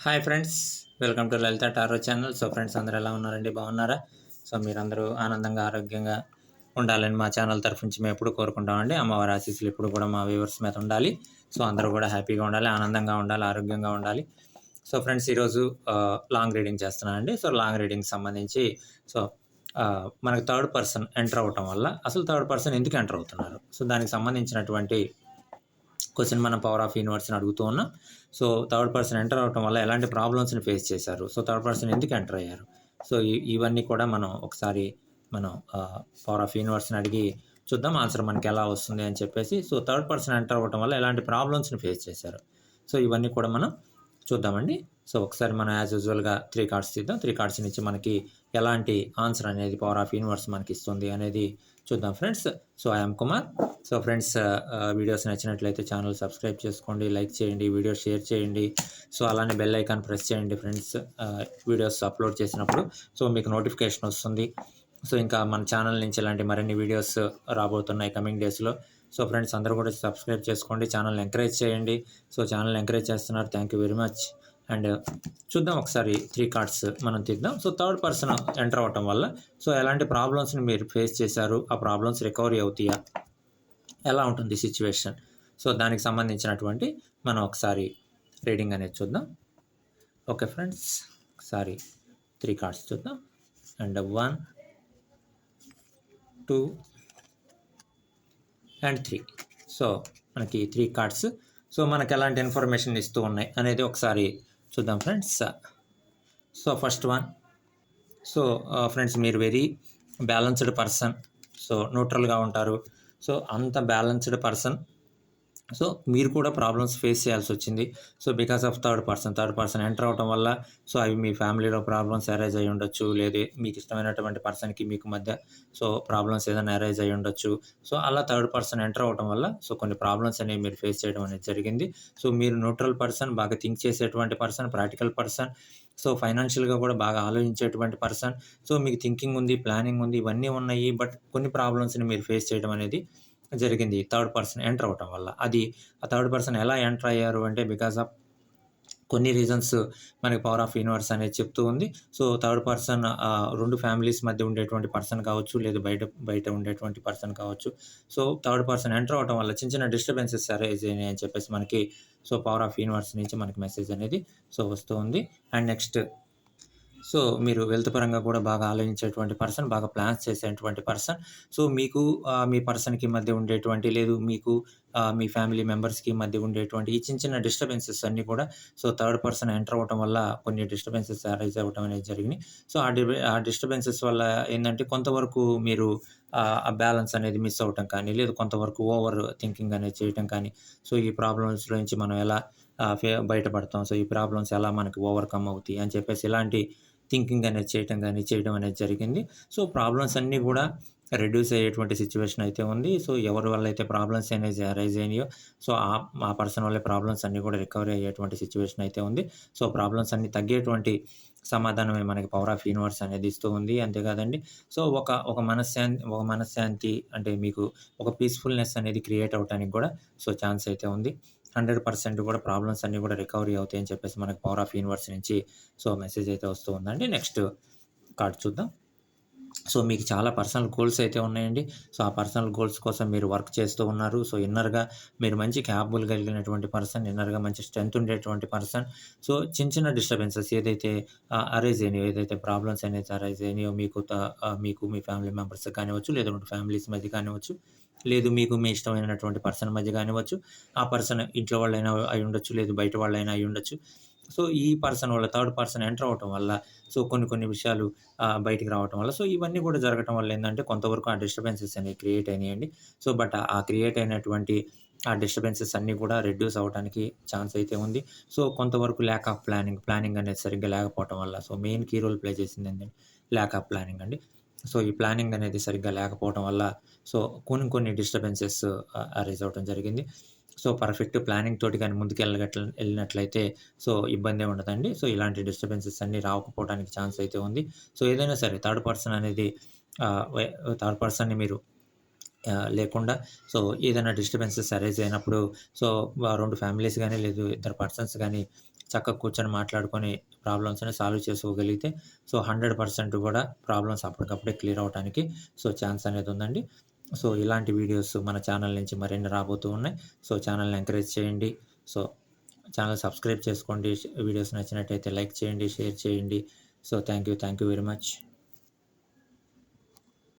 Hi friends, welcome to Lalitha tarot channel. So friends, అందరూ ఎలా ఉన్నారండి? బాగున్నారా? సో మీరందరూ ఆనందంగా ఆరోగ్యంగా ఉండాలని మా ఛానల్ తరఫు నుంచి మేము ఎప్పుడు కోరుకుంటామండి. అమ్మవారి ఆశీస్సులు ఇప్పుడు కూడా మా వ్యూవర్స్ మీద ఉండాలి. సో అందరూ కూడా హ్యాపీగా ఉండాలి, ఆనందంగా ఉండాలి, ఆరోగ్యంగా ఉండాలి. సో ఫ్రెండ్స్, ఈరోజు లాంగ్ రీడింగ్ చేస్తున్నానండి. సో లాంగ్ రీడింగ్ సంబంధించి సో మనకు థర్డ్ పర్సన్ ఎంటర్ అవ్వటం వల్ల అసలు థర్డ్ పర్సన్ ఎందుకు ఎంటర్ అవుతున్నారు, సో దానికి సంబంధించినటువంటి క్వశ్చన్ మనం పవర్ ఆఫ్ యూనివర్స్ని అడుగుతూ ఉన్నాం. సో థర్డ్ పర్సన్ ఎంటర్ అవడం వల్ల ఎలాంటి ప్రాబ్లమ్స్ని ఫేస్ చేశారు, సో థర్డ్ పర్సన్ ఎందుకు ఎంటర్ అయ్యారు, సో ఇవన్నీ కూడా మనం ఒకసారి పవర్ ఆఫ్ యూనివర్స్ని అడిగి చూద్దాం ఆన్సర్ మనకి ఎలా వస్తుంది అని చెప్పేసి. సో థర్డ్ పర్సన్ ఎంటర్ అవ్వడం వల్ల ఎలాంటి ప్రాబ్లమ్స్ని ఫేస్ చేశారు, సో ఇవన్నీ కూడా మనం చూద్దామండి. సో ఒకసారి మనం యాజ్ యూజువల్గా 3 కార్డ్స్ తీద్దాం. 3 కార్డ్స్ నుంచి మనకి ఎలాంటి ఆన్సర్ అనేది పవర్ ఆఫ్ యూనివర్స్ మనకి ఇస్తుంది అనేది చూద్దాం friends. So I'm Kumar. So friends, videos నచ్చినట్లయితే ఛానల్ సబ్స్క్రైబ్ చేసుకోండి, లైక్ చేయండి, వీడియో షేర్ చేయండి. సో అలానే బెల్ ఐకాన్ ప్రెస్ చేయండి ఫ్రెండ్స్. వీడియోస్ అప్లోడ్ చేసినప్పుడు సో మీకు నోటిఫికేషన్ వస్తుంది. సో ఇంకా మన ఛానల్ నుంచి ఇలాంటి మరిన్ని వీడియోస్ రాబోతున్నాయి కమింగ్ డేస్లో. సో ఫ్రెండ్స్, అందరూ కూడా సబ్స్క్రైబ్ చేసుకోండి, ఛానల్ని ఎంకరేజ్ చేయండి. సో ఛానల్ని ఎంకరేజ్ చేస్తున్నారు, thank you very much. And చూద్దాం ఒకసారి 3 కార్డ్స్ మనం తీద్దాం. సో థర్డ్ పర్సన్ ఎంటర్ అవ్వటం వల్ల సో ఎలాంటి ప్రాబ్లమ్స్ని మీరు ఫేస్ చేశారు, ఆ ప్రాబ్లమ్స్ రికవరీ అవుతాయా, ఎలా ఉంటుంది సిచ్యువేషన్, సో దానికి సంబంధించినటువంటి మనం ఒకసారి రీడింగ్ అనేది చూద్దాం. ఓకే ఫ్రెండ్స్, ఒకసారి 3 కార్డ్స్ చూద్దాం. And 1, 2 and 3. సో మనకి 3 కార్డ్స్ సో మనకి ఎలాంటి ఇన్ఫర్మేషన్ ఇస్తూ ఉన్నాయి అనేది ఒకసారి చూద్దాం friends. So first one. So friends, మీరు వెరీ బ్యాలెన్స్డ్ పర్సన్, సో న్యూట్రల్గా ఉంటారు. సో అంత బ్యాలెన్స్డ్ పర్సన్, సో మీరు కూడా ప్రాబ్లమ్స్ ఫేస్ చేయాల్సి వచ్చింది. So because of third person enter అవడం వల్ల సో అవి మీ ఫ్యామిలీలో ప్రాబ్లమ్స్ అరైజ్ అయ్యి ఉండొచ్చు, లేదా మీకు ఇష్టమైనటువంటి పర్సన్కి మీకు మధ్య సో ప్రాబ్లమ్స్ ఏదైనా అరైజ్ అయ్యి ఉండొచ్చు. సో అలా థర్డ్ పర్సన్ ఎంటర్ అవడం వల్ల సో కొన్ని ప్రాబ్లమ్స్ అనేవి మీరు ఫేస్ చేయడం అనేది జరిగింది. సో మీరు న్యూట్రల్ పర్సన్, బాగా థింక్ చేసేటువంటి పర్సన్, ప్రాక్టికల్ పర్సన్, సో ఫైనాన్షియల్గా కూడా బాగా ఆలోచించేటువంటి పర్సన్. సో మీకు థింకింగ్ ఉంది, ప్లానింగ్ ఉంది, ఇవన్నీ ఉన్నాయి. బట్ కొన్ని ప్రాబ్లమ్స్ని మీరు ఫేస్ చేయడం అనేది జరిగింది థర్డ్ పర్సన్ ఎంటర్ అవ్వటం వల్ల. అది ఆ థర్డ్ పర్సన్ ఎలా ఎంటర్ అయ్యారు అంటే బికాస్ ఆఫ్ కొన్ని రీజన్స్ మనకి పవర్ ఆఫ్ యూనివర్స్ అనేది చెప్తూ ఉంది. సో థర్డ్ పర్సన్ 2 ఫ్యామిలీస్ మధ్య ఉండేటువంటి పర్సన్ కావచ్చు, లేదా బయట ఉండేటువంటి పర్సన్ కావచ్చు. సో థర్డ్ పర్సన్ ఎంటర్ అవ్వడం వల్ల చిన్న చిన్న డిస్టర్బెన్సెస్ అరైజ్ అయినాయి అని చెప్పేసి మనకి సో పవర్ ఆఫ్ యూనివర్స్ నుంచి మనకి మెసేజ్ అనేది సో వస్తూ ఉంది. అండ్ నెక్స్ట్, సో మీరు వెల్త్ పరంగా కూడా బాగా ఆలోచించేటువంటి పర్సన్, బాగా ప్లాన్స్ చేసేటువంటి పర్సన్. సో మీకు మీ పర్సన్కి మధ్య ఉండేటువంటి, లేదు మీకు మీ ఫ్యామిలీ మెంబర్స్కి మధ్య ఉండేటువంటి ఈ చిన్న చిన్న డిస్టర్బెన్సెస్ అన్నీ కూడా సో థర్డ్ పర్సన్ ఎంటర్ అవ్వడం వల్ల కొన్ని డిస్టర్బెన్సెస్ అరైజ్ అవ్వడం అనేది జరిగినాయి. సో ఆ డిస్టర్బెన్సెస్ వల్ల ఏంటంటే కొంతవరకు మీరు ఆ బ్యాలెన్స్ అనేది మిస్ అవ్వటం కానీ, లేదు కొంతవరకు ఓవర్ థింకింగ్ అనేది చేయటం కానీ, సో ఈ ప్రాబ్లమ్స్లో నుంచి మనం ఎలా బయటపడతాం, సో ఈ ప్రాబ్లమ్స్ ఎలా మనకి ఓవర్కమ్ అవుతాయి అని చెప్పేసి ఇలాంటి థింకింగ్ అనేది చేయడం అనేది జరిగింది. సో ప్రాబ్లమ్స్ అన్నీ కూడా రెడ్యూస్ అయ్యేటువంటి సిచ్యువేషన్ అయితే ఉంది. సో ఎవరి వల్ల అయితే ప్రాబ్లమ్స్ అనేది అరైజ్ అయినాయో సో ఆ పర్సన్ వల్ల ప్రాబ్లమ్స్ అన్నీ కూడా రికవరీ అయ్యేటువంటి సిచ్యువేషన్ అయితే ఉంది. సో ప్రాబ్లమ్స్ అన్నీ తగ్గేటువంటి సమాధానమే మనకి పవర్ ఆఫ్ యూనివర్స్ అనేది ఇస్తూ ఉంది. అంతేకాదండి, సో ఒక మనశ్శాంతి అంటే మీకు ఒక పీస్ఫుల్నెస్ అనేది క్రియేట్ అవ్వడానికి కూడా సో ఛాన్స్ అయితే ఉంది. 100% కూడా ప్రాబ్లమ్స్ అన్నీ కూడా రికవరీ అవుతాయని చెప్పేసి మనకి పవర్ ఆఫ్ యూనివర్స్ నుంచి సో మెసేజ్ అయితే వస్తూ ఉందండి. నెక్స్ట్ కార్డ్ చూద్దాం. సో మీకు చాలా పర్సనల్ గోల్స్ అయితే ఉన్నాయండి. సో ఆ పర్సనల్ గోల్స్ కోసం మీరు వర్క్ చేస్తూ ఉన్నారు. సో ఇన్నర్‌గా మీరు మంచి క్యాపబుల్ కలిగినటువంటి పర్సన్, ఇన్నర్‌గా మంచి స్ట్రెంత్ ఉండేటువంటి పర్సన్. సో చిన్న చిన్న డిస్టర్బెన్సెస్ ఏదైతే అరైజ్ అయినాయో, ఏదైతే ప్రాబ్లమ్స్ అనేది అరైజ్ అయినాయో మీకు మీ ఫ్యామిలీ మెంబర్స్‌కి కానివ్వచ్చు, లేదా 2 ఫ్యామిలీస్ మధ్య కానివ్వచ్చు, లేదు మీకు మీ ఇష్టమైనటువంటి పర్సన్ మధ్య కానివ్వచ్చు, ఆ పర్సన్ ఇంట్లో వాళ్ళైనా అయ్యుండొచ్చు, లేదు బయట వాళ్ళైనా అయ్యుండొచ్చు. సో ఈ పర్సన్ వల్ల, థర్డ్ పర్సన్ ఎంటర్ అవ్వటం వల్ల సో కొన్ని విషయాలు బయటికి రావటం వల్ల సో ఇవన్నీ కూడా జరగటం వల్ల ఏందంటే కొంతవరకు ఆ డిస్టర్బెన్సెస్ అనేవి క్రియేట్ అయినాయండి. సో బట్ ఆ క్రియేట్ అయినటువంటి ఆ డిస్టర్బెన్సెస్ అన్నీ కూడా రెడ్యూస్ అవ్వడానికి ఛాన్స్ అయితే ఉంది. సో కొంతవరకు ల్యాక్ ఆఫ్ ప్లానింగ్ అనేది సరిగ్గా లేకపోవటం వల్ల so main key role play చేసింది ఏంటంటే ల్యాక్ ఆఫ్ ప్లానింగ్ అండి. సో ఈ ప్లానింగ్ అనేది సరిగ్గా లేకపోవటం వల్ల సో కొన్ని డిస్టర్బెన్సెస్ అరైజ్ అవ్వడం జరిగింది. సో పర్ఫెక్ట్ ప్లానింగ్ తోటి కానీ వెళ్ళినట్లయితే సో ఇబ్బందే ఉండదండి. సో ఇలాంటి డిస్టర్బెన్సెస్ అన్నీ రాకపోవడానికి ఛాన్స్ అయితే ఉంది. సో ఏదైనా సరే థర్డ్ పర్సన్ అనేది థర్డ్ పర్సన్‌ని మీరు లేకుండా సో ఏదైనా డిస్టర్బెన్సెస్ అరైజ్ అయినప్పుడు సో 2 ఫ్యామిలీస్ గానీ, లేదు ఇద్దరు పర్సన్స్ గానీ చక్కగా కూర్చొని మాట్లాడుకొని ప్రాబ్లమ్స్‌ని సాల్వ్ చేసుకోగలిగితే సో 100% కూడా ప్రాబ్లమ్స్ అప్పటికప్పుడే క్లియర్ అవ్వటానికి సో ఛాన్స్ అనేది ఉందండి. సో ఇలాంటి వీడియోస్ మన ఛానల్ నుంచి మరిన్ని రాబోతూ ఉన్నాయి. సో ఛానల్‌ని ఎంకరేజ్ చేయండి. సో ఛానల్ సబ్స్క్రైబ్ చేసుకోండి. వీడియోస్ నచ్చినట్టయితే లైక్ చేయండి, షేర్ చేయండి. So thank you very much.